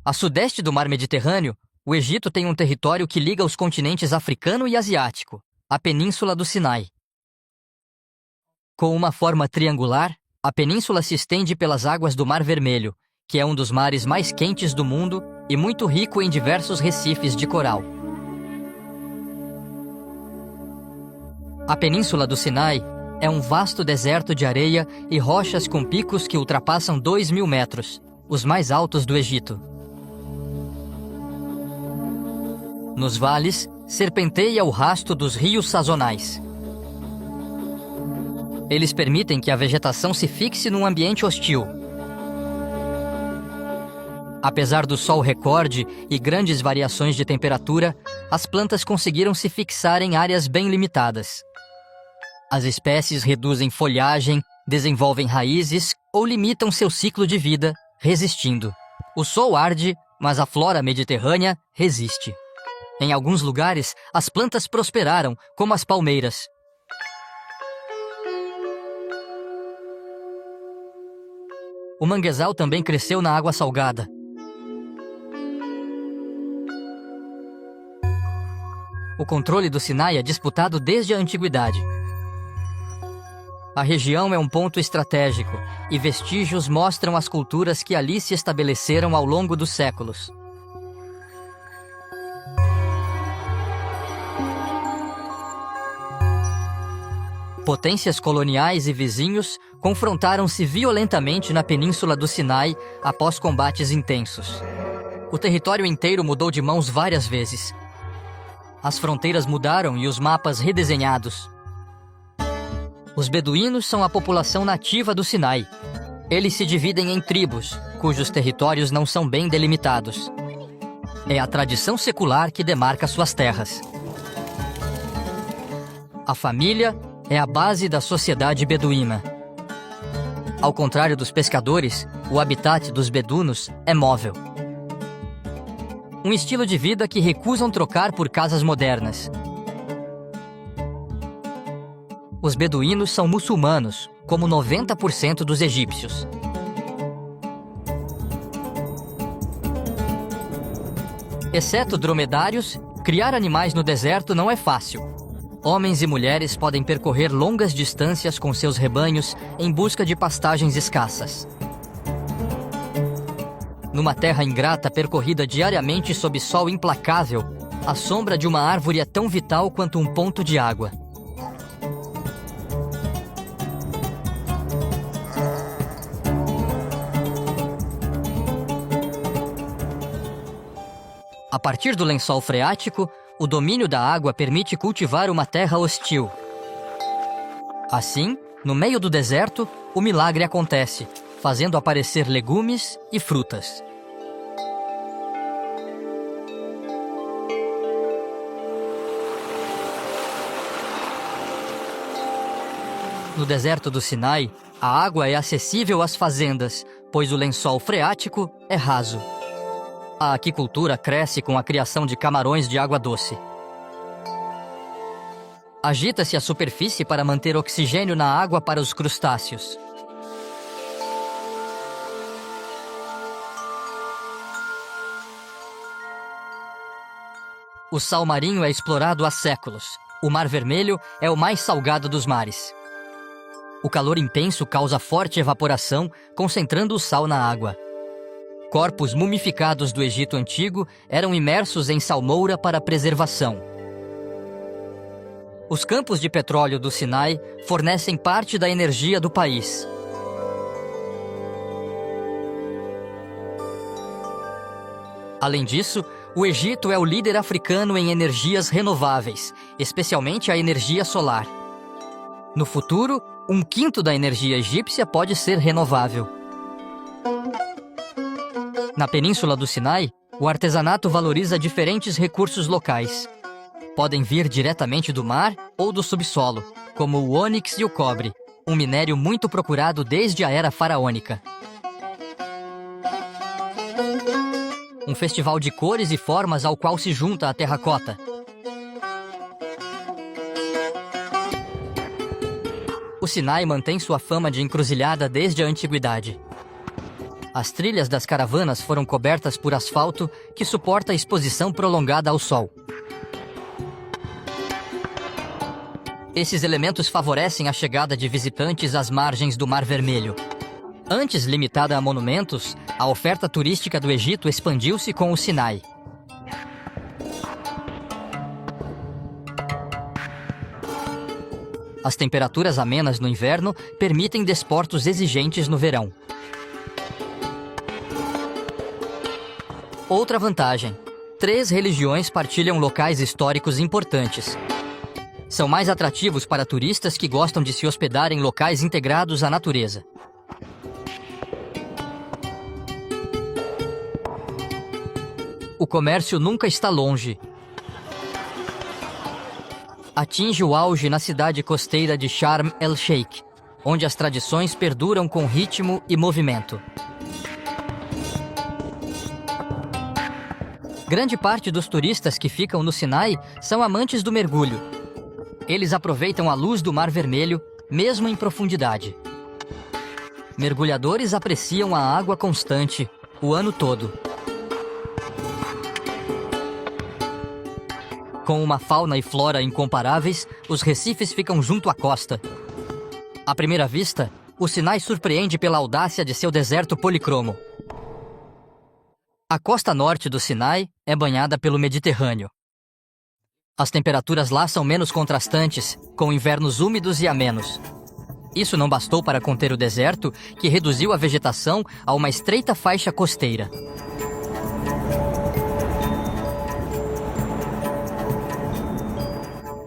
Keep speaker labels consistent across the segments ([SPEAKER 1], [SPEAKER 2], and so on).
[SPEAKER 1] A sudeste do Mar Mediterrâneo, o Egito tem um território que liga os continentes africano e asiático, a Península do Sinai. Com uma forma triangular, a península se estende pelas águas do Mar Vermelho, que é um dos mares mais quentes do mundo e muito rico em diversos recifes de coral. A Península do Sinai é um vasto deserto de areia e rochas com picos que ultrapassam 2.000 metros, os mais altos do Egito. Nos vales, serpenteia o rasto dos rios sazonais. Eles permitem que a vegetação se fixe num ambiente hostil. Apesar do sol recorde e grandes variações de temperatura, as plantas conseguiram se fixar em áreas bem limitadas. As espécies reduzem folhagem, desenvolvem raízes ou limitam seu ciclo de vida, resistindo. O sol arde, mas a flora mediterrânea resiste. Em alguns lugares, as plantas prosperaram, como as palmeiras. O manguezal também cresceu na água salgada. O controle do Sinai é disputado desde a antiguidade. A região é um ponto estratégico e vestígios mostram as culturas que ali se estabeleceram ao longo dos séculos. Potências coloniais e vizinhos confrontaram-se violentamente na Península do Sinai após combates intensos. O território inteiro mudou de mãos várias vezes. As fronteiras mudaram e os mapas redesenhados. Os beduínos são a população nativa do Sinai. Eles se dividem em tribos, cujos territórios não são bem delimitados. É a tradição secular que demarca suas terras. A família é a base da sociedade beduína. Ao contrário dos pescadores, o habitat dos bedunos é móvel. Um estilo de vida que recusam trocar por casas modernas. Os beduínos são muçulmanos, como 90% dos egípcios. Exceto dromedários, criar animais no deserto não é fácil. Homens e mulheres podem percorrer longas distâncias com seus rebanhos em busca de pastagens escassas. Numa terra ingrata percorrida diariamente sob sol implacável, a sombra de uma árvore é tão vital quanto um ponto de água. A partir do lençol freático, o domínio da água permite cultivar uma terra hostil. Assim, no meio do deserto, o milagre acontece, fazendo aparecer legumes e frutas. No deserto do Sinai, a água é acessível às fazendas, pois o lençol freático é raso. A aquicultura cresce com a criação de camarões de água doce. Agita-se a superfície para manter oxigênio na água para os crustáceos. O sal marinho é explorado há séculos. O Mar Vermelho é o mais salgado dos mares. O calor intenso causa forte evaporação, concentrando o sal na água. Corpos mumificados do Egito Antigo eram imersos em salmoura para preservação. Os campos de petróleo do Sinai fornecem parte da energia do país. Além disso, o Egito é o líder africano em energias renováveis, especialmente a energia solar. No futuro, 1/5 da energia egípcia pode ser renovável. Na Península do Sinai, o artesanato valoriza diferentes recursos locais. Podem vir diretamente do mar ou do subsolo, como o ônix e o cobre, um minério muito procurado desde a era faraônica. Um festival de cores e formas ao qual se junta a terracota. O Sinai mantém sua fama de encruzilhada desde a antiguidade. As trilhas das caravanas foram cobertas por asfalto que suporta a exposição prolongada ao sol. Esses elementos favorecem a chegada de visitantes às margens do Mar Vermelho. Antes limitada a monumentos, a oferta turística do Egito expandiu-se com o Sinai. As temperaturas amenas no inverno permitem desportos exigentes no verão. Outra vantagem: 3 religiões partilham locais históricos importantes. São mais atrativos para turistas que gostam de se hospedar em locais integrados à natureza. O comércio nunca está longe. Atinge o auge na cidade costeira de Sharm el-Sheikh, onde as tradições perduram com ritmo e movimento. Grande parte dos turistas que ficam no Sinai são amantes do mergulho. Eles aproveitam a luz do Mar Vermelho, mesmo em profundidade. Mergulhadores apreciam a água constante o ano todo. Com uma fauna e flora incomparáveis, os recifes ficam junto à costa. À primeira vista, o Sinai surpreende pela audácia de seu deserto policromo. A costa norte do Sinai é banhada pelo Mediterrâneo. As temperaturas lá são menos contrastantes, com invernos úmidos e amenos. Isso não bastou para conter o deserto, que reduziu a vegetação a uma estreita faixa costeira.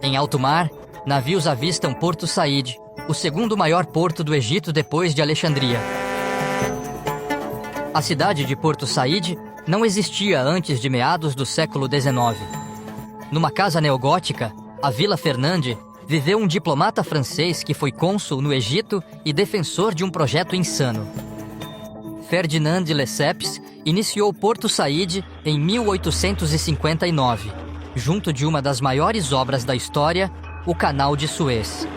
[SPEAKER 1] Em alto mar, navios avistam Porto Saíd, o segundo maior porto do Egito depois de Alexandria. A cidade de Porto Saíd não existia antes de meados do século XIX. Numa casa neogótica, a Vila Fernande, viveu um diplomata francês que foi cônsul no Egito e defensor de um projeto insano. Ferdinand de Lesseps iniciou Porto Saíd em 1859, junto de uma das maiores obras da história, o Canal de Suez.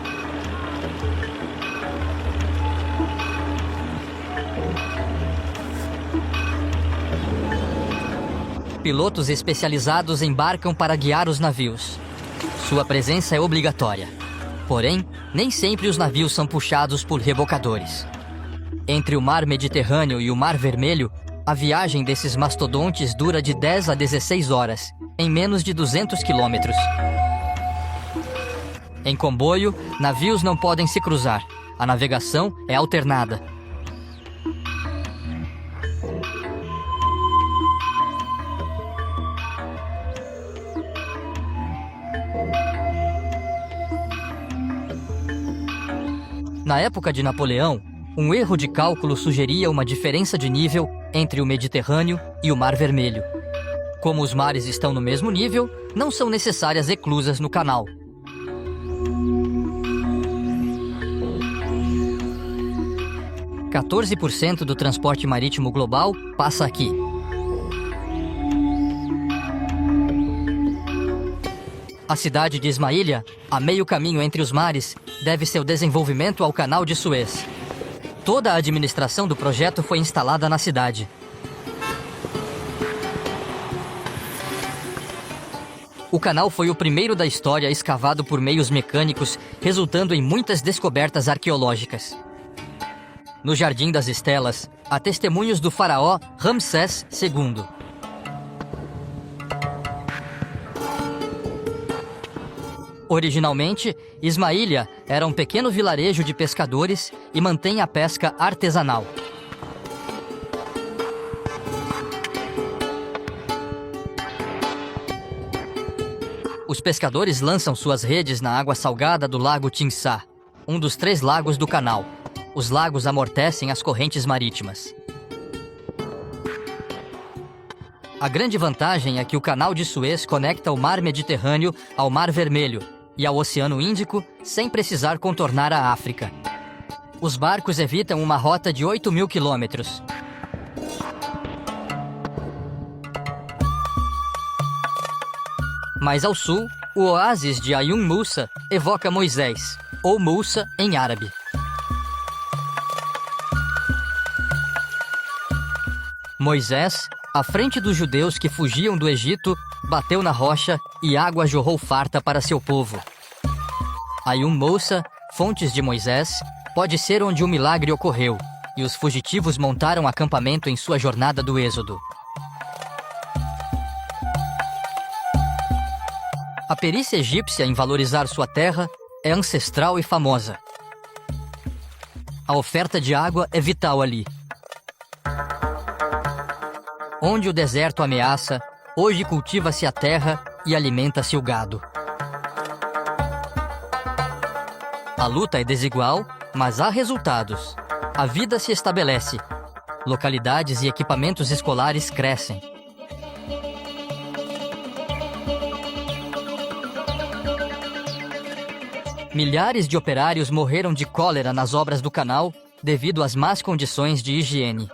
[SPEAKER 1] Pilotos especializados embarcam para guiar os navios. Sua presença é obrigatória. Porém, nem sempre os navios são puxados por rebocadores. Entre o Mar Mediterrâneo e o Mar Vermelho, a viagem desses mastodontes dura de 10 a 16 horas, em menos de 200 quilômetros. Em comboio, navios não podem se cruzar. A navegação é alternada. Na época de Napoleão, um erro de cálculo sugeria uma diferença de nível entre o Mediterrâneo e o Mar Vermelho. Como os mares estão no mesmo nível, não são necessárias eclusas no canal. – 14% do transporte marítimo global passa aqui. A cidade de Ismaília, a meio caminho entre os mares, deve seu desenvolvimento ao Canal de Suez. Toda a administração do projeto foi instalada na cidade. O canal foi o primeiro da história escavado por meios mecânicos, resultando em muitas descobertas arqueológicas. No Jardim das Estelas, há testemunhos do faraó Ramsés II. Originalmente, Ismaília era um pequeno vilarejo de pescadores e mantém a pesca artesanal. Os pescadores lançam suas redes na água salgada do Lago Tinsá, um dos 3 lagos do canal. Os lagos amortecem as correntes marítimas. A grande vantagem é que o Canal de Suez conecta o Mar Mediterrâneo ao Mar Vermelho e ao Oceano Índico sem precisar contornar a África. Os barcos evitam uma rota de 8.000 quilômetros. Mais ao sul, O oásis de Ayun Musa evoca Moisés, ou Musa em árabe. Moisés, à frente dos judeus que fugiam do Egito, bateu na rocha e água jorrou farta para seu povo. Ayun Musa, fontes de Moisés, pode ser onde o milagre ocorreu, e os fugitivos montaram acampamento em sua jornada do Êxodo. A perícia egípcia em valorizar sua terra é ancestral e famosa. A oferta de água é vital ali. Onde o deserto ameaça, hoje cultiva-se a terra e alimenta-se o gado. A luta é desigual, mas há resultados. A vida se estabelece. Localidades e equipamentos escolares crescem. Milhares de operários morreram de cólera nas obras do canal devido às más condições de higiene.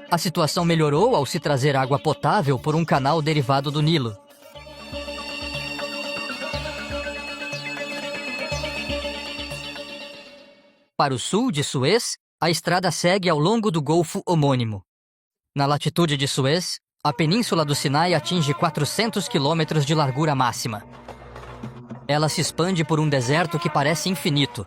[SPEAKER 1] A situação melhorou ao se trazer água potável por um canal derivado do Nilo. Para o sul de Suez, a estrada segue ao longo do golfo homônimo. Na latitude de Suez, a península do Sinai atinge 400 quilômetros de largura máxima. Ela se expande por um deserto que parece infinito.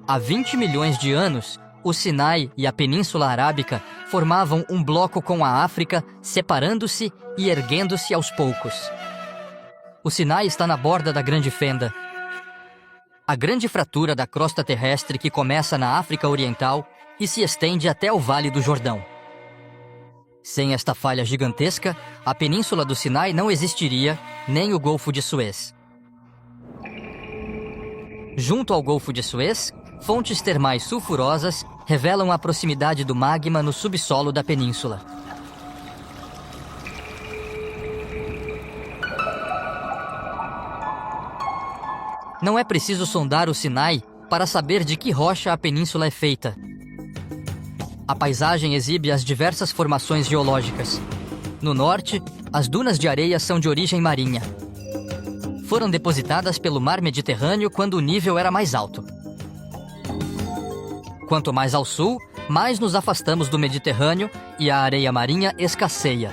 [SPEAKER 1] Há 20 milhões de anos, o Sinai e a Península Arábica formavam um bloco com a África, separando-se e erguendo-se aos poucos. O Sinai está na borda da Grande Fenda. A grande fratura da crosta terrestre que começa na África Oriental e se estende até o Vale do Jordão. Sem esta falha gigantesca, a Península do Sinai não existiria, nem o Golfo de Suez. Junto ao Golfo de Suez, fontes termais sulfurosas revelam a proximidade do magma no subsolo da península. Não é preciso sondar o Sinai para saber de que rocha a península é feita. A paisagem exibe as diversas formações geológicas. No norte, as dunas de areia são de origem marinha. Foram depositadas pelo mar Mediterrâneo quando o nível era mais alto. Quanto mais ao sul, mais nos afastamos do Mediterrâneo e a areia marinha escasseia.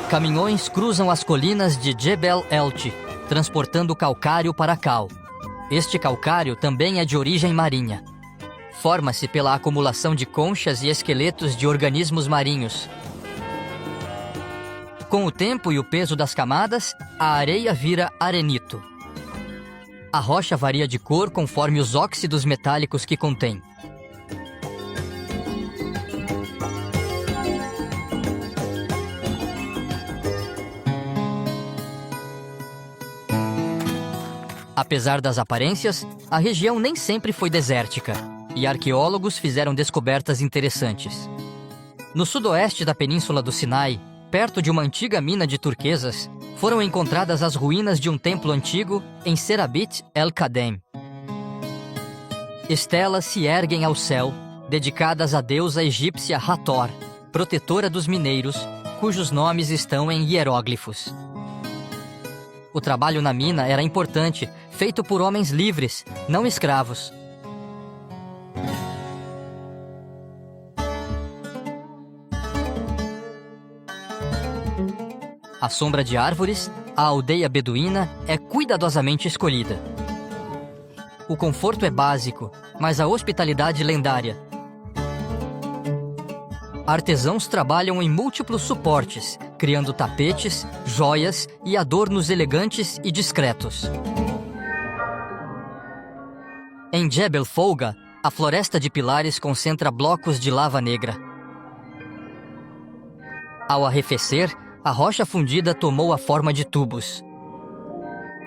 [SPEAKER 1] Caminhões cruzam as colinas de Jebel Elti, transportando calcário para cal. Este calcário também é de origem marinha. Forma-se pela acumulação de conchas e esqueletos de organismos marinhos. Com o tempo e o peso das camadas, a areia vira arenito. A rocha varia de cor conforme os óxidos metálicos que contém. Apesar das aparências, a região nem sempre foi desértica, e arqueólogos fizeram descobertas interessantes. No sudoeste da península do Sinai, perto de uma antiga mina de turquesas, foram encontradas as ruínas de um templo antigo em Serabit el-Kadem. Estelas se erguem ao céu, dedicadas à deusa egípcia Hathor, protetora dos mineiros, cujos nomes estão em hieróglifos. O trabalho na mina era importante, feito por homens livres, não escravos. À sombra de árvores, a aldeia beduína é cuidadosamente escolhida. O conforto é básico, mas a hospitalidade lendária. Artesãos trabalham em múltiplos suportes, criando tapetes, joias e adornos elegantes e discretos. Em Jebel Folga, a floresta de pilares concentra blocos de lava negra. Ao arrefecer, a rocha fundida tomou a forma de tubos.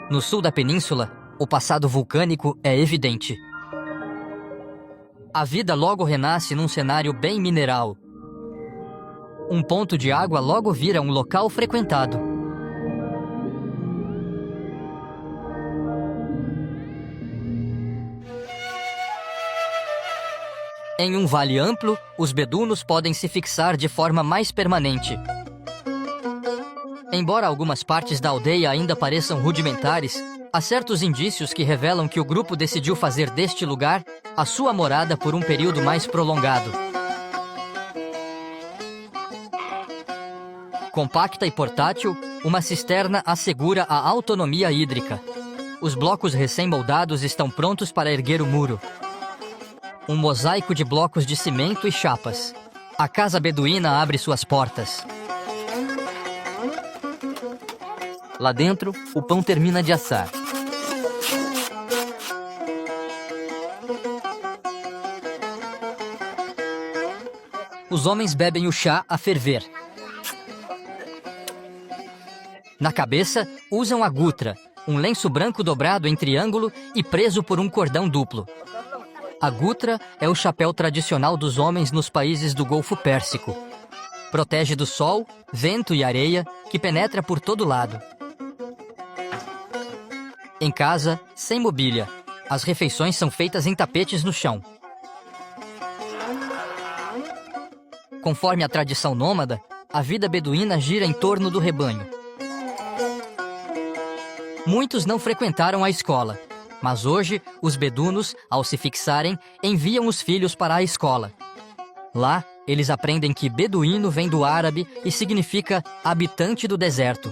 [SPEAKER 1] No sul da península, o passado vulcânico é evidente. A vida logo renasce num cenário bem mineral. Um ponto de água logo vira um local frequentado. Em um vale amplo, os bedunos podem se fixar de forma mais permanente. Embora algumas partes da aldeia ainda pareçam rudimentares, há certos indícios que revelam que o grupo decidiu fazer deste lugar a sua morada por um período mais prolongado. Compacta e portátil, uma cisterna assegura a autonomia hídrica. Os blocos recém-moldados estão prontos para erguer o muro. Um mosaico de blocos de cimento e chapas. A casa beduína abre suas portas. Lá dentro, o pão termina de assar. Os homens bebem o chá a ferver. Na cabeça, usam a gutra, um lenço branco dobrado em triângulo e preso por um cordão duplo. A gutra é o chapéu tradicional dos homens nos países do Golfo Pérsico. Protege do sol, vento e areia, que penetra por todo lado. Em casa, sem mobília, as refeições são feitas em tapetes no chão. Conforme a tradição nômada, a vida beduína gira em torno do rebanho. Muitos não frequentaram a escola, mas hoje os bedunos, ao se fixarem, enviam os filhos para a escola. Lá, eles aprendem que beduíno vem do árabe e significa habitante do deserto.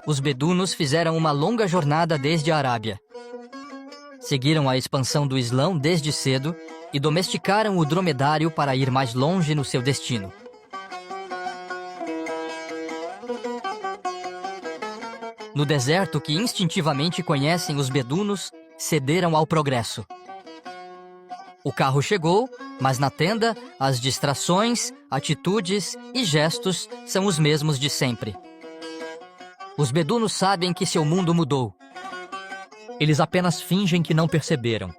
[SPEAKER 1] Os bedunos fizeram uma longa jornada desde a Arábia. Seguiram a expansão do Islão desde cedo e domesticaram o dromedário para ir mais longe no seu destino. No deserto que instintivamente conhecem os bedunos, cederam ao progresso. O carro chegou, mas na tenda, as distrações, atitudes e gestos são os mesmos de sempre. Os bedunos sabem que seu mundo mudou. Eles apenas fingem que não perceberam.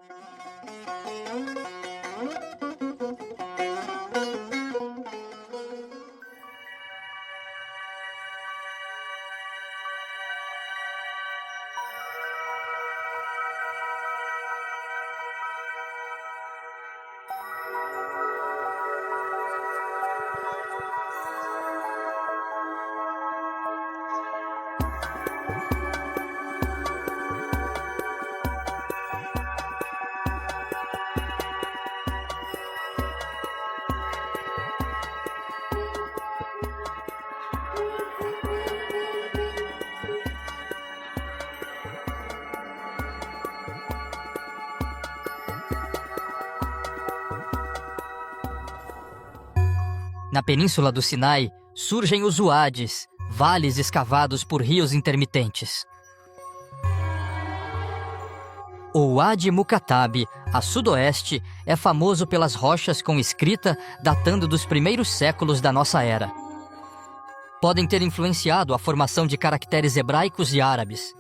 [SPEAKER 1] Na península do Sinai, surgem os uades, vales escavados por rios intermitentes. O Wadi Mukatab, a sudoeste, é famoso pelas rochas com escrita datando dos primeiros séculos da nossa era. Podem ter influenciado a formação de caracteres hebraicos e árabes.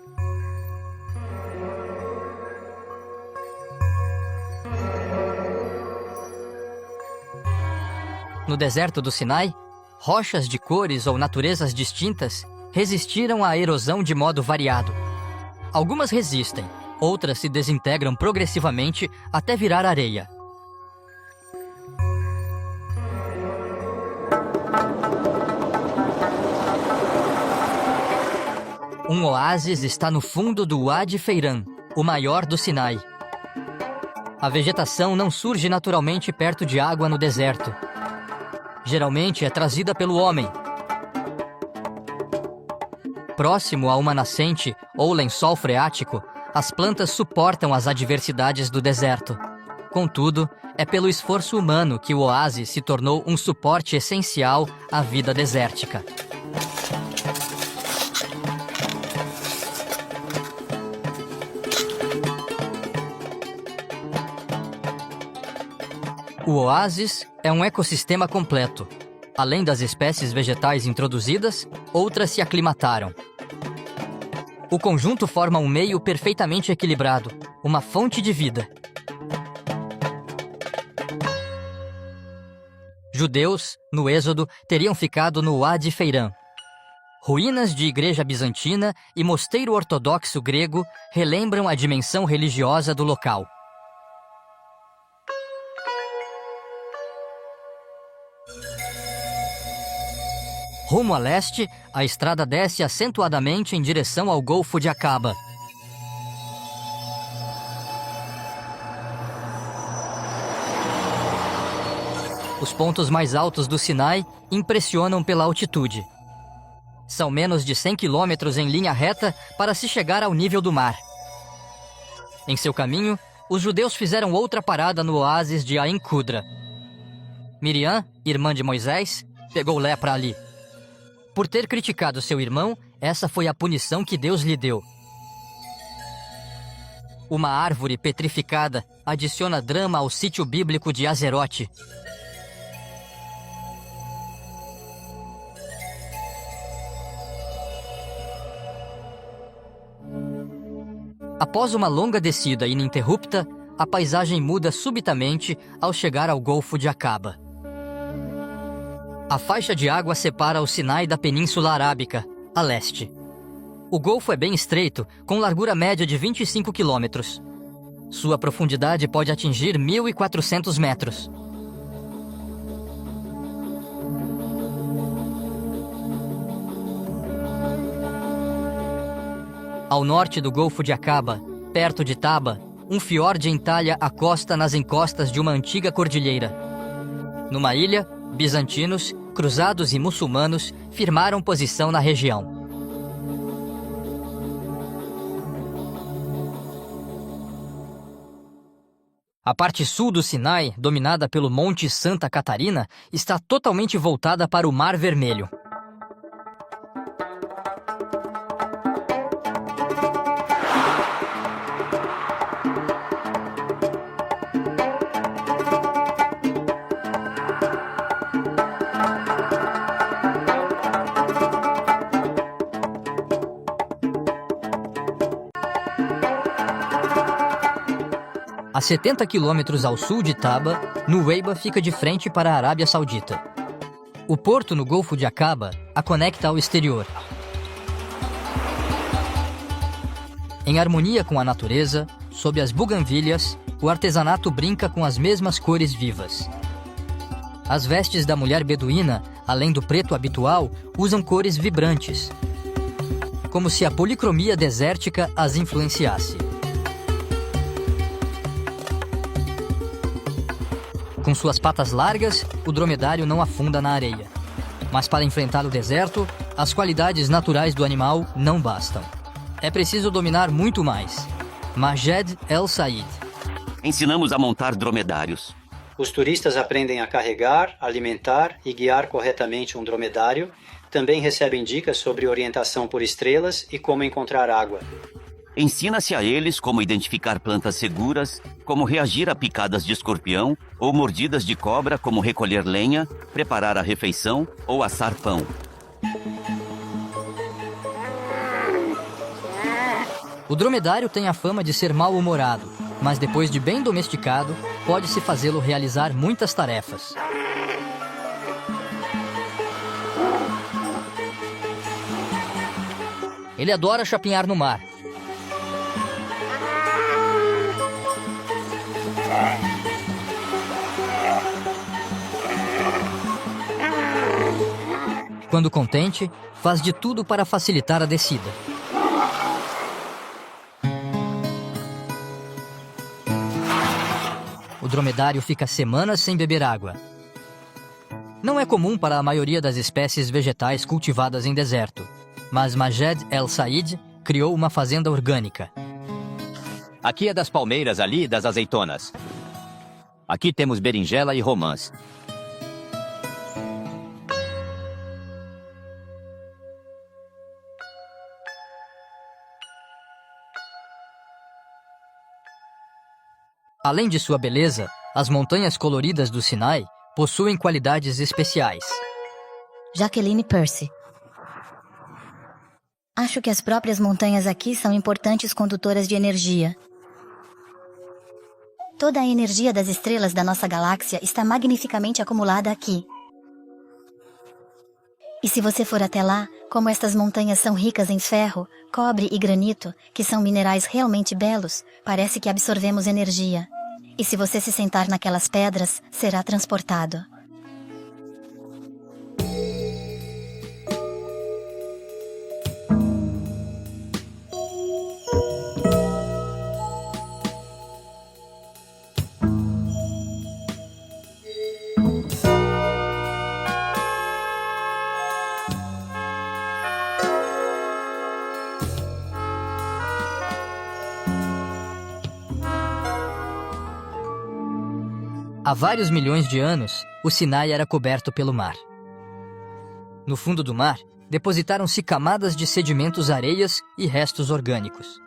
[SPEAKER 1] No deserto do Sinai, rochas de cores ou naturezas distintas resistiram à erosão de modo variado. Algumas resistem, outras se desintegram progressivamente até virar areia. Um oásis está no fundo do Wadi Feiran, o maior do Sinai. A vegetação não surge naturalmente perto de água no deserto. Geralmente é trazida pelo homem. Próximo a uma nascente ou lençol freático, as plantas suportam as adversidades do deserto. Contudo, é pelo esforço humano que o oásis se tornou um suporte essencial à vida desértica. O oásis é um ecossistema completo. Além das espécies vegetais introduzidas, outras se aclimataram. O conjunto forma um meio perfeitamente equilibrado, uma fonte de vida. judeus, no Êxodo, teriam ficado no Wadi Feiran. Ruínas de igreja bizantina e mosteiro ortodoxo grego relembram a dimensão religiosa do local. Rumo a leste, a estrada desce acentuadamente em direção ao Golfo de Aqaba. Os pontos mais altos do Sinai impressionam pela altitude. São menos de 100 quilômetros em linha reta para se chegar ao nível do mar. Em seu caminho, os judeus fizeram outra parada no oásis de Ain Qudra. Miriam, irmã de Moisés, pegou lepra ali. Por ter criticado seu irmão, essa foi a punição que Deus lhe deu. Uma árvore petrificada adiciona drama ao sítio bíblico de Azerote. Após uma longa descida ininterrupta, a paisagem muda subitamente ao chegar ao Golfo de Aqaba. A faixa de água separa o Sinai da Península Arábica, a leste. O golfo é bem estreito, com largura média de 25 quilômetros. Sua profundidade pode atingir 1.400 metros. Ao norte do Golfo de Aqaba, perto de Taba, um fiorde entalha a costa nas encostas de uma antiga cordilheira. Numa ilha, bizantinos, cruzados e muçulmanos firmaram posição na região. A parte sul do Sinai, dominada pelo Monte Santa Catarina, está totalmente voltada para o Mar Vermelho. A 70 quilômetros ao sul de Taba, Nuweiba fica de frente para a Arábia Saudita. O porto no Golfo de Aqaba a conecta ao exterior. Em harmonia com a natureza, sob as buganvílias, o artesanato brinca com as mesmas cores vivas. As vestes da mulher beduína, além do preto habitual, usam cores vibrantes, como se a policromia desértica as influenciasse. Com suas patas largas, o dromedário não afunda na areia. Mas para enfrentar o deserto, as qualidades naturais do animal não bastam. É preciso dominar muito mais. Majed El Said.
[SPEAKER 2] Ensinamos a montar dromedários.
[SPEAKER 3] Os turistas aprendem a carregar, alimentar e guiar corretamente um dromedário. Também recebem dicas sobre orientação por estrelas e como encontrar água.
[SPEAKER 2] Ensina-se a eles como identificar plantas seguras, como reagir a picadas de escorpião ou mordidas de cobra, como recolher lenha, preparar a refeição ou assar pão.
[SPEAKER 1] O dromedário tem a fama de ser mal-humorado, mas depois de bem domesticado, pode-se fazê-lo realizar muitas tarefas. Ele adora chapinhar no mar. Quando contente, faz de tudo para facilitar a descida. O dromedário fica semanas sem beber água. Não é comum para a maioria das espécies vegetais cultivadas em deserto, mas Majed El Said criou uma fazenda orgânica.
[SPEAKER 4] Aqui é das palmeiras, ali das azeitonas. Aqui temos berinjela e romãs.
[SPEAKER 1] Além de sua beleza, as montanhas coloridas do Sinai possuem qualidades especiais.
[SPEAKER 5] Jacqueline Percy. Acho que as próprias montanhas aqui são importantes condutoras de energia. Toda a energia das estrelas da nossa galáxia está magnificamente acumulada aqui. E se você for até lá, como estas montanhas são ricas em ferro, cobre e granito, que são minerais realmente belos, parece que absorvemos energia. E se você se sentar naquelas pedras, será transportado.
[SPEAKER 1] Há vários milhões de anos, o Sinai era coberto pelo mar. No fundo do mar, depositaram-se camadas de sedimentos, areias e restos orgânicos.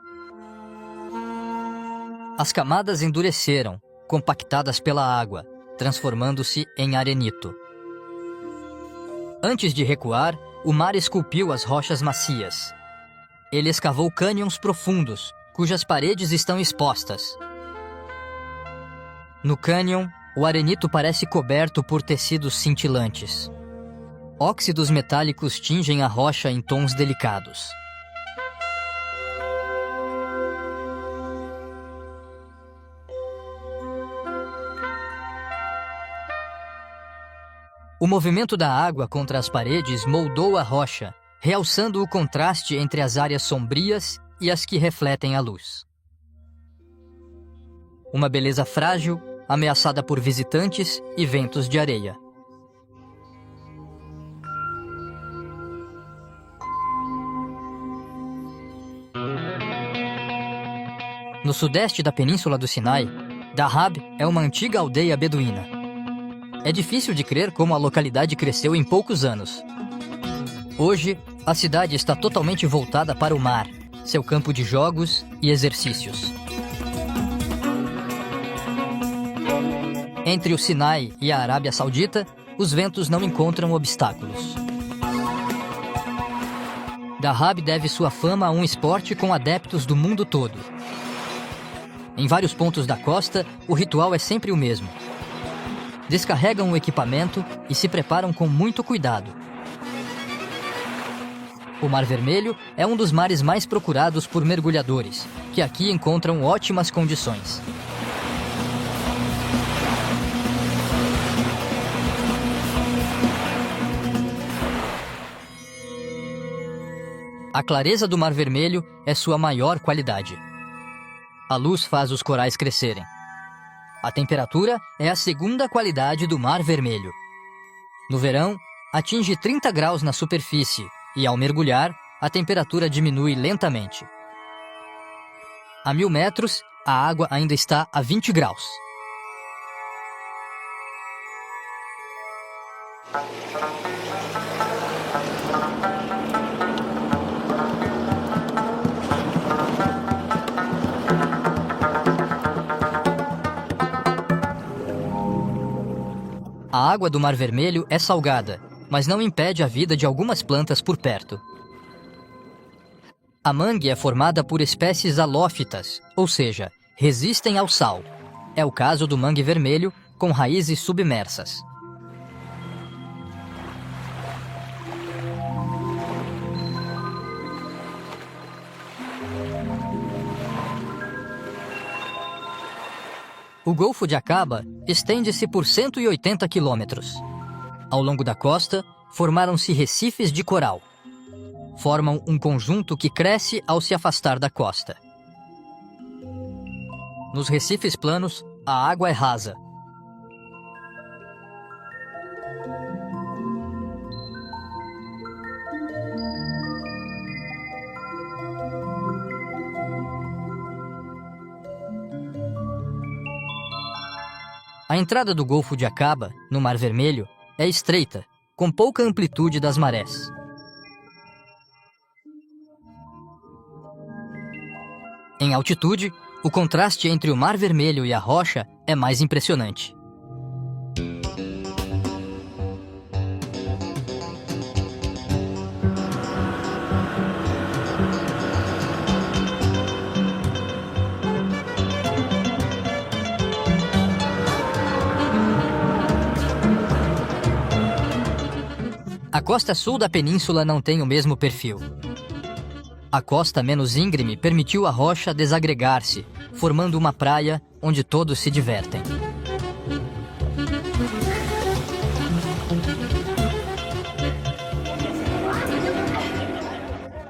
[SPEAKER 1] As camadas endureceram, compactadas pela água, transformando-se em arenito. Antes de recuar, o mar esculpiu as rochas macias. Ele escavou cânions profundos, cujas paredes estão expostas. No cânion, o arenito parece coberto por tecidos cintilantes. Óxidos metálicos tingem a rocha em tons delicados. O movimento da água contra as paredes moldou a rocha, realçando o contraste entre as áreas sombrias e as que refletem a luz. Uma beleza frágil, ameaçada por visitantes e ventos de areia. No sudeste da península do Sinai, Dahab é uma antiga aldeia beduína. É difícil de crer como a localidade cresceu em poucos anos. Hoje, a cidade está totalmente voltada para o mar, seu campo de jogos e exercícios. Entre o Sinai e a Arábia Saudita, os ventos não encontram obstáculos. Dahab deve sua fama a um esporte com adeptos do mundo todo. Em vários pontos da costa, o ritual é sempre o mesmo. Descarregam o equipamento e se preparam com muito cuidado. O Mar Vermelho é um dos mares mais procurados por mergulhadores, que aqui encontram ótimas condições. A clareza do Mar Vermelho é sua maior qualidade. A luz faz os corais crescerem. A temperatura é a segunda qualidade do Mar Vermelho. No verão, atinge 30 graus na superfície e, ao mergulhar, a temperatura diminui lentamente. A 1000 metros, a água ainda está a 20 graus. A água do Mar Vermelho é salgada, mas não impede a vida de algumas plantas por perto. A mangue é formada por espécies halófitas, ou seja, resistem ao sal. É o caso do mangue vermelho, com raízes submersas. O Golfo de Aqaba estende-se por 180 quilômetros. Ao longo da costa, formaram-se recifes de coral. Formam um conjunto que cresce ao se afastar da costa. Nos recifes planos, a água é rasa. A entrada do Golfo de Aqaba, no Mar Vermelho, é estreita, com pouca amplitude das marés. Em altitude, o contraste entre o Mar Vermelho e a rocha é mais impressionante. A costa sul da península não tem o mesmo perfil. A costa menos íngreme permitiu à rocha desagregar-se, formando uma praia onde todos se divertem.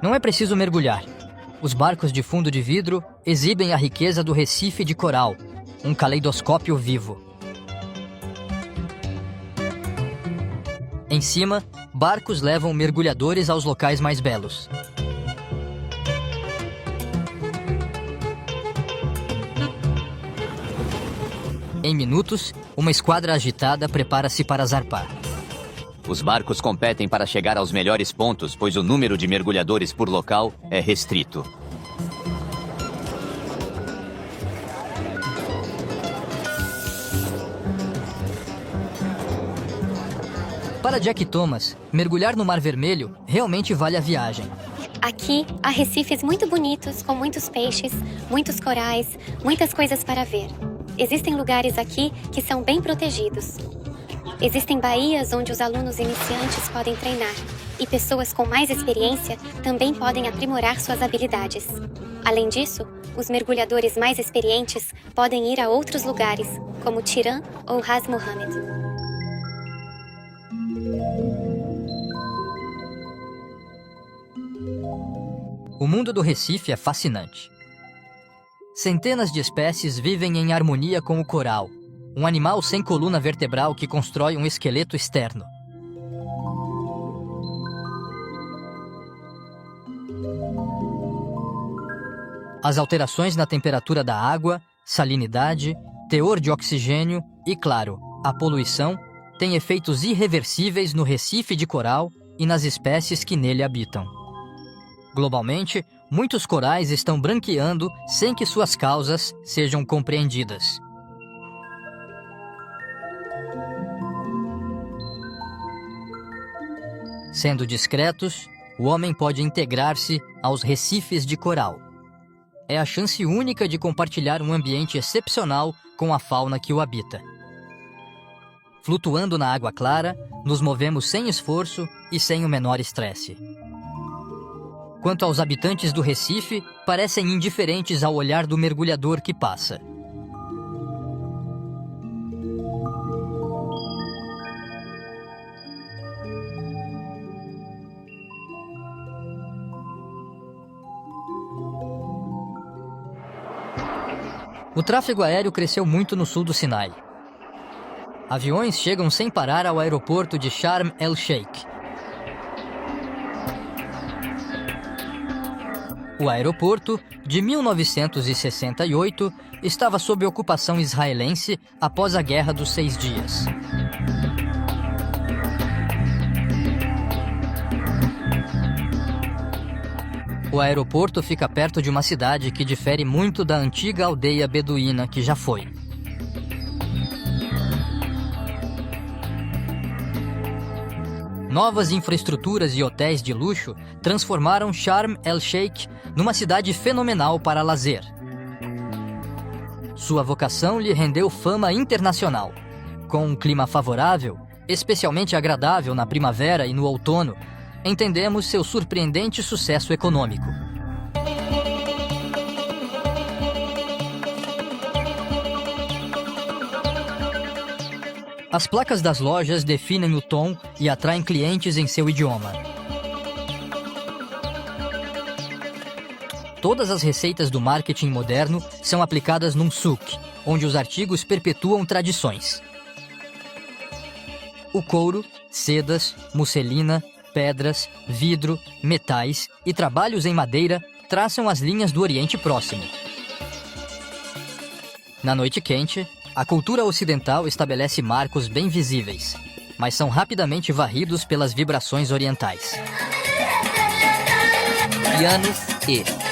[SPEAKER 1] Não é preciso mergulhar. Os barcos de fundo de vidro exibem a riqueza do Recife de coral, um caleidoscópio vivo. Em cima, barcos levam mergulhadores aos locais mais belos. Em minutos, uma esquadra agitada prepara-se para zarpar.
[SPEAKER 4] Os barcos competem para chegar aos melhores pontos, pois o número de mergulhadores por local é restrito.
[SPEAKER 1] Para Jack Thomas, mergulhar no Mar Vermelho realmente vale a viagem.
[SPEAKER 6] Aqui há recifes muito bonitos, com muitos peixes, muitos corais, muitas coisas para ver. Existem lugares aqui que são bem protegidos. Existem baías onde os alunos iniciantes podem treinar, e pessoas com mais experiência também podem aprimorar suas habilidades. Além disso, os mergulhadores mais experientes podem ir a outros lugares, como Tirã ou Ras Mohammed.
[SPEAKER 1] O mundo do Recife é fascinante. Centenas de espécies vivem em harmonia com o coral, um animal sem coluna vertebral que constrói um esqueleto externo. As alterações na temperatura da água, salinidade, teor de oxigênio e, claro, a poluição têm efeitos irreversíveis no recife de coral e nas espécies que nele habitam. Globalmente, muitos corais estão branqueando sem que suas causas sejam compreendidas. Sendo discretos, o homem pode integrar-se aos recifes de coral. É a chance única de compartilhar um ambiente excepcional com a fauna que o habita. Flutuando na água clara, nos movemos sem esforço e sem o menor estresse. Quanto aos habitantes do Recife, parecem indiferentes ao olhar do mergulhador que passa. O tráfego aéreo cresceu muito no sul do Sinai. Aviões chegam sem parar ao aeroporto de Sharm el-Sheikh. O aeroporto, de 1968, estava sob ocupação israelense após a Guerra dos 6 Dias. O aeroporto fica perto de uma cidade que difere muito da antiga aldeia beduína que já foi. Novas infraestruturas e hotéis de luxo transformaram Sharm el-Sheikh numa cidade fenomenal para lazer. Sua vocação lhe rendeu fama internacional. Com um clima favorável, especialmente agradável na primavera e no outono, entendemos seu surpreendente sucesso econômico. As placas das lojas definem o tom e atraem clientes em seu idioma. Todas as receitas do marketing moderno são aplicadas num souk, onde os artigos perpetuam tradições. O couro, sedas, musselina, pedras, vidro, metais e trabalhos em madeira traçam as linhas do Oriente Próximo. Na noite quente, a cultura ocidental estabelece marcos bem visíveis, mas são rapidamente varridos pelas vibrações orientais. Piano e...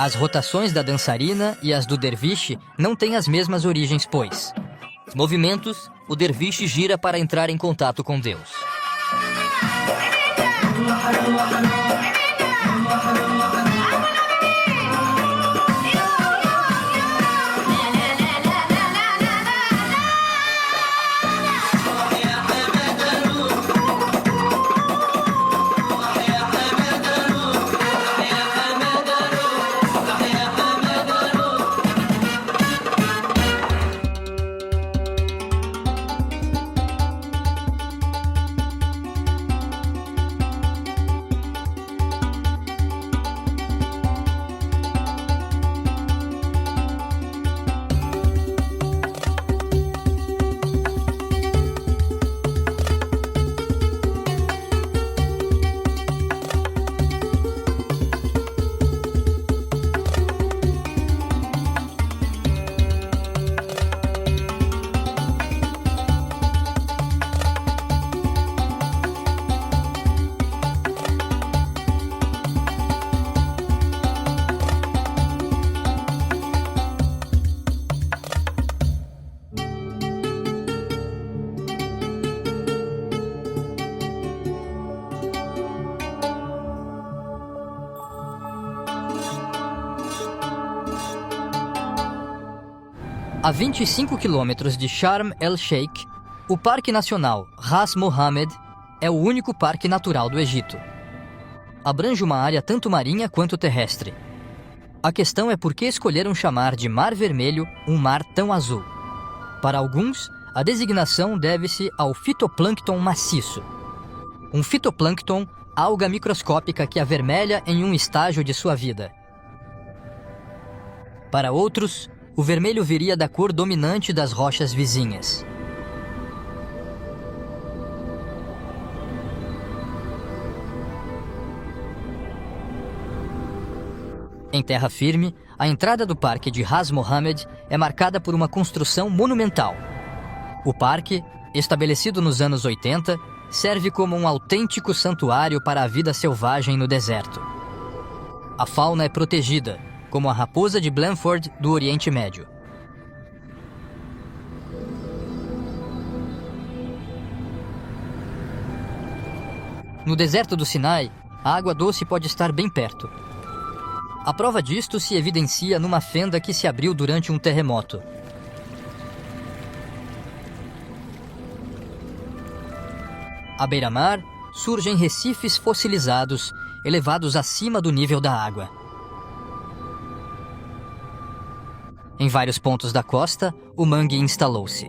[SPEAKER 1] As rotações da dançarina e as do derviche não têm as mesmas origens, pois. Movimentos, o derviche gira para entrar em contato com Deus. A 25 quilômetros de Sharm el-Sheikh, o Parque Nacional Ras Mohammed é o único parque natural do Egito. Abrange uma área tanto marinha quanto terrestre. A questão é por que escolheram chamar de Mar Vermelho um mar tão azul. Para alguns, a designação deve-se ao fitoplâncton maciço. Um fitoplâncton, alga microscópica que avermelha em um estágio de sua vida. Para outros, o vermelho viria da cor dominante das rochas vizinhas. Em terra firme, a entrada do parque de Ras Mohammed é marcada por uma construção monumental. O parque, estabelecido nos anos 80, serve como um autêntico santuário para a vida selvagem no deserto. A fauna é protegida, como a raposa de Blandford do Oriente Médio. No deserto do Sinai, a água doce pode estar bem perto. A prova disto se evidencia numa fenda que se abriu durante um terremoto. À beira-mar, surgem recifes fossilizados, elevados acima do nível da água. Em vários pontos da costa, o mangue instalou-se.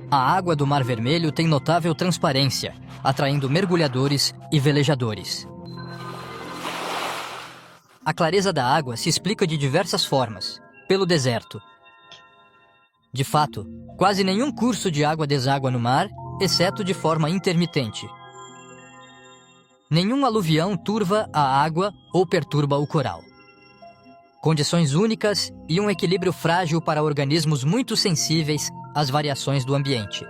[SPEAKER 1] A água do Mar Vermelho tem notável transparência, atraindo mergulhadores e velejadores. A clareza da água se explica de diversas formas, pelo deserto. De fato, quase nenhum curso de água deságua no mar, exceto de forma intermitente. Nenhum aluvião turva a água ou perturba o coral. Condições únicas e um equilíbrio frágil para organismos muito sensíveis às variações do ambiente.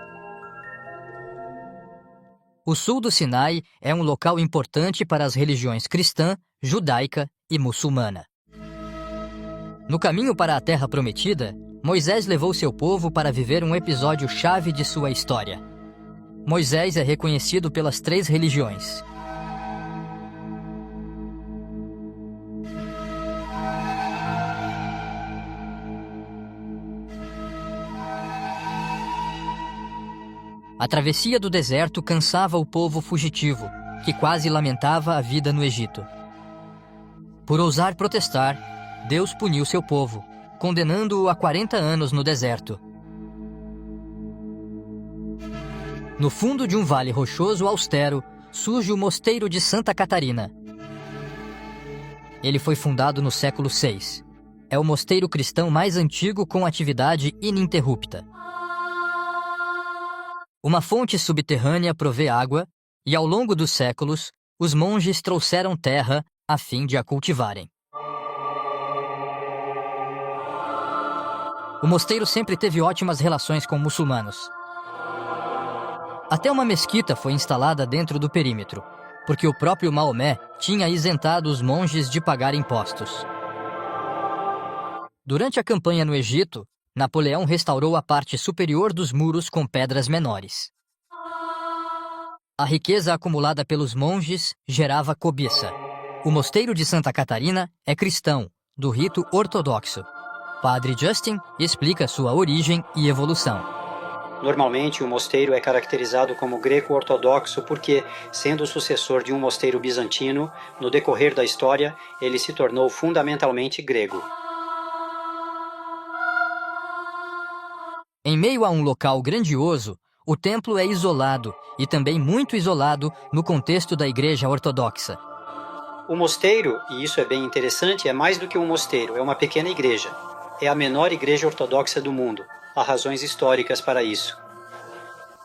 [SPEAKER 1] O sul do Sinai é um local importante para as religiões cristã, judaica e muçulmana. No caminho para a Terra Prometida, Moisés levou seu povo para viver um episódio chave de sua história. Moisés é reconhecido pelas 3 religiões. A travessia do deserto cansava o povo fugitivo, que quase lamentava a vida no Egito. Por ousar protestar, Deus puniu seu povo, condenando-o a 40 anos no deserto. No fundo de um vale rochoso austero, surge o Mosteiro de Santa Catarina. Ele foi fundado no século VI. É o mosteiro cristão mais antigo com atividade ininterrupta. Uma fonte subterrânea provê água, e ao longo dos séculos, os monges trouxeram terra a fim de a cultivarem. O mosteiro sempre teve ótimas relações com muçulmanos. Até uma mesquita foi instalada dentro do perímetro, porque o próprio Maomé tinha isentado os monges de pagar impostos. Durante a campanha no Egito, Napoleão restaurou a parte superior dos muros com pedras menores. A riqueza acumulada pelos monges gerava cobiça. O mosteiro de Santa Catarina é cristão, do rito ortodoxo. Padre Justin explica sua origem e evolução.
[SPEAKER 3] Normalmente, o mosteiro é caracterizado como greco-ortodoxo porque, sendo o sucessor de um mosteiro bizantino, no decorrer da história, ele se tornou fundamentalmente grego.
[SPEAKER 1] Em meio a um local grandioso, o templo é isolado e também muito isolado no contexto da Igreja Ortodoxa.
[SPEAKER 3] O mosteiro, e isso é bem interessante, é mais do que um mosteiro, é uma pequena igreja. É a menor igreja ortodoxa do mundo. Há razões históricas para isso.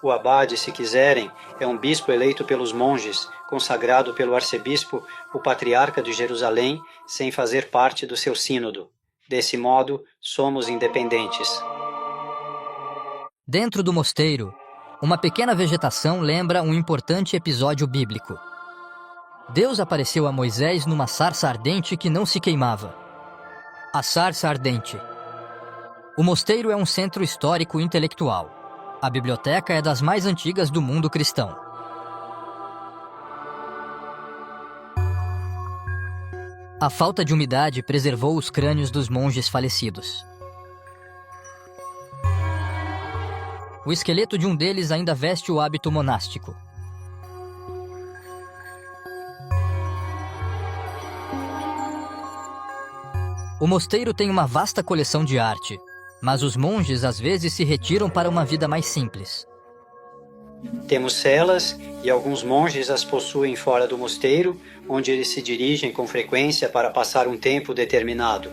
[SPEAKER 3] O abade, se quiserem, é um bispo eleito pelos monges, consagrado pelo arcebispo, o patriarca de Jerusalém, sem fazer parte do seu sínodo. Desse modo, somos independentes.
[SPEAKER 1] Dentro do mosteiro, uma pequena vegetação lembra um importante episódio bíblico. Deus apareceu a Moisés numa sarça ardente que não se queimava. A sarça ardente. O mosteiro é um centro histórico intelectual. A biblioteca é das mais antigas do mundo cristão. A falta de umidade preservou os crânios dos monges falecidos. O esqueleto de um deles ainda veste o hábito monástico. O mosteiro tem uma vasta coleção de arte, mas os monges às vezes se retiram para uma vida mais simples.
[SPEAKER 3] Temos celas e alguns monges as possuem fora do mosteiro, onde eles se dirigem com frequência para passar um tempo determinado.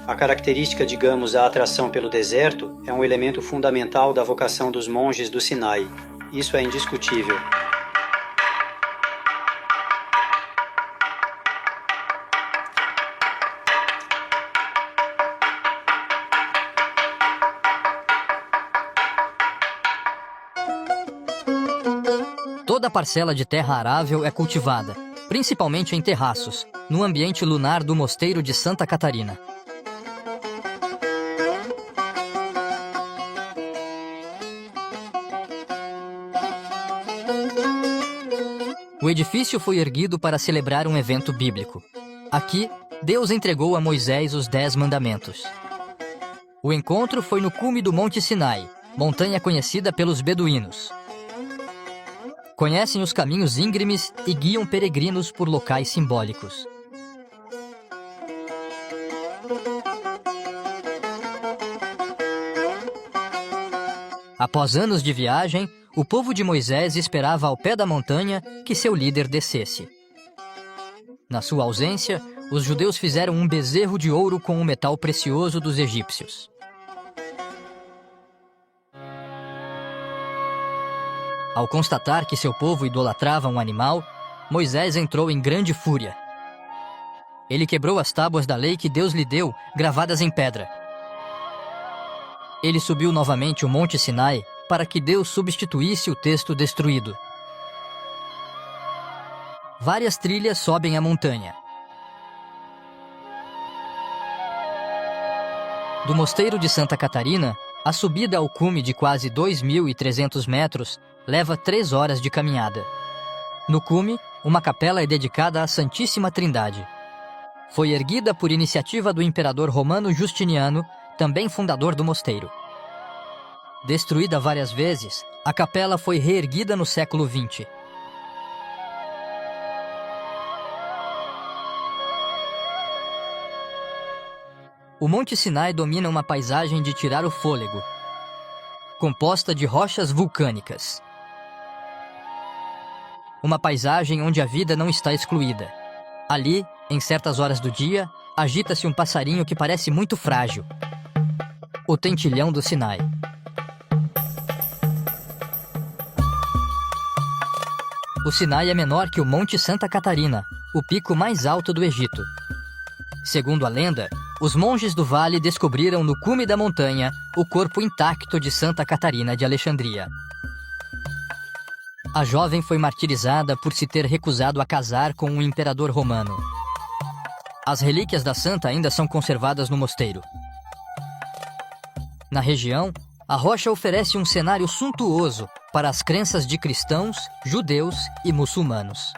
[SPEAKER 3] A característica, digamos, da atração pelo deserto é um elemento fundamental da vocação dos monges do Sinai. Isso é indiscutível.
[SPEAKER 1] Toda a parcela de terra arável é cultivada, principalmente em terraços, no ambiente lunar do mosteiro de Santa Catarina. O edifício foi erguido para celebrar um evento bíblico. Aqui, Deus entregou a Moisés os 10 mandamentos. O encontro foi no cume do Monte Sinai, montanha conhecida pelos beduínos. Conhecem os caminhos íngremes e guiam peregrinos por locais simbólicos. Após anos de viagem, o povo de Moisés esperava ao pé da montanha que seu líder descesse. Na sua ausência, os judeus fizeram um bezerro de ouro com um metal precioso dos egípcios. Ao constatar que seu povo idolatrava um animal, Moisés entrou em grande fúria. Ele quebrou as tábuas da lei que Deus lhe deu, gravadas em pedra. Ele subiu novamente o Monte Sinai para que Deus substituísse o texto destruído. Várias trilhas sobem a montanha. Do mosteiro de Santa Catarina, a subida ao cume de quase 2.300 metros leva 3 horas de caminhada. No cume, uma capela é dedicada à Santíssima Trindade. Foi erguida por iniciativa do imperador romano Justiniano, também fundador do mosteiro. Destruída várias vezes, a capela foi reerguida no século XX. O Monte Sinai domina uma paisagem de tirar o fôlego, composta de rochas vulcânicas. Uma paisagem onde a vida não está excluída. Ali, em certas horas do dia, agita-se um passarinho que parece muito frágil. O tentilhão do Sinai. O Sinai é menor que o Monte Santa Catarina, o pico mais alto do Egito. Segundo a lenda, os monges do vale descobriram no cume da montanha o corpo intacto de Santa Catarina de Alexandria. A jovem foi martirizada por se ter recusado a casar com um imperador romano. As relíquias da santa ainda são conservadas no mosteiro. Na região, a rocha oferece um cenário suntuoso para as crenças de cristãos, judeus e muçulmanos.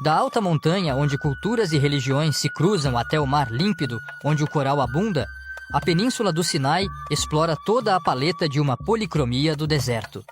[SPEAKER 1] Da alta montanha, onde culturas e religiões se cruzam até o mar límpido, onde o coral abunda, a península do Sinai explora toda a paleta de uma policromia do deserto.